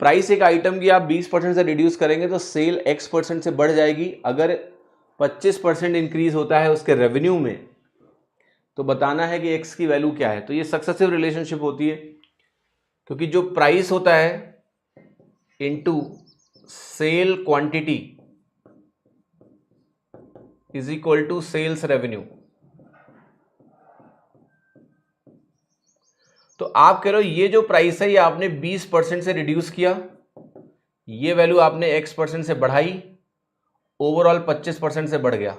Price एक item की आप 20% से रिड्यूस करेंगे तो सेल X% से बढ़ जाएगी। अगर 25% इंक्रीज होता है उसके रेवेन्यू में तो बताना है कि X की वैल्यू क्या है। तो ये सक्सेसिव रिलेशनशिप होती है, क्योंकि जो प्राइस होता है into sale quantity is equal to sales revenue. तो आप कह रहे हो ये जो प्राइस है ये आपने 20% से रिड्यूस किया, ये वैल्यू आपने X% से बढ़ाई, ओवरऑल 25% से बढ़ गया।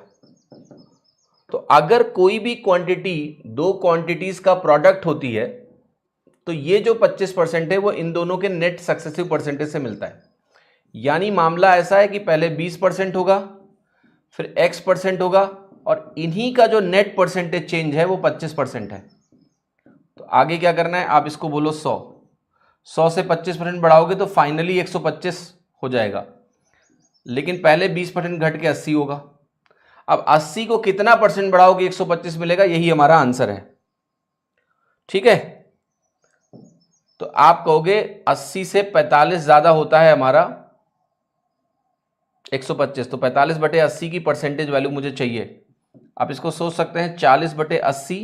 तो अगर कोई भी क्वांटिटी दो क्वांटिटीज का प्रोडक्ट होती है तो ये जो 25% है वो इन दोनों के नेट सक्सेसिव परसेंटेज से मिलता है। यानी मामला ऐसा है कि पहले 20% होगा, फिर X% होगा, और इन्हीं का जो नेट परसेंटेज चेंज है वो 25% है। तो आगे क्या करना है, आप इसको बोलो 100 से 25% बढ़ाओगे तो फाइनली 125 हो जाएगा, लेकिन पहले 20% घट के 80 होगा। अब 80 को कितना परसेंट बढ़ाओगे 125 मिलेगा, यही हमारा आंसर है। ठीक है, तो आप कहोगे 80 से 45 ज्यादा होता है हमारा 125, तो 45/80 की परसेंटेज वैल्यू मुझे चाहिए। आप इसको सोच सकते हैं 40/80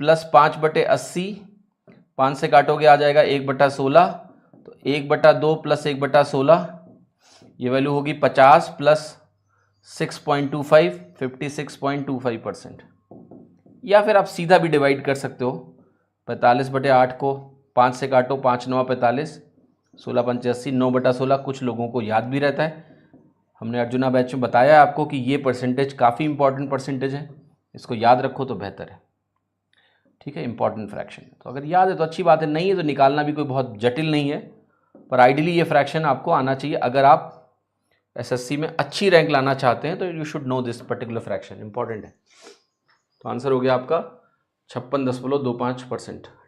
प्लस 5/80, 5 से काटोगे आ जाएगा 1/16, तो 1/2 प्लस 1/16, ये वैल्यू होगी 50 प्लस 6.25, 56.25%। या फिर आप सीधा भी डिवाइड कर सकते हो, 45/8 को 5 से काटो, 5 9 45, 16 5 80, 9/16 कुछ लोगों को याद भी रहता है। हमने अर्जुना बैच में बताया आपको कि ये परसेंटेज काफ़ी इंपॉर्टेंट परसेंटेज है, इसको याद रखो तो बेहतर है। ठीक है, इंपॉर्टेंट फ्रैक्शन है, तो अगर याद है तो अच्छी बात है, नहीं है तो निकालना भी कोई बहुत जटिल नहीं है, पर आइडियली ये फ्रैक्शन आपको आना चाहिए। अगर आप एसएससी में अच्छी रैंक लाना चाहते हैं तो you should know this particular fraction, important है। तो आंसर हो गया आपका 56.25%।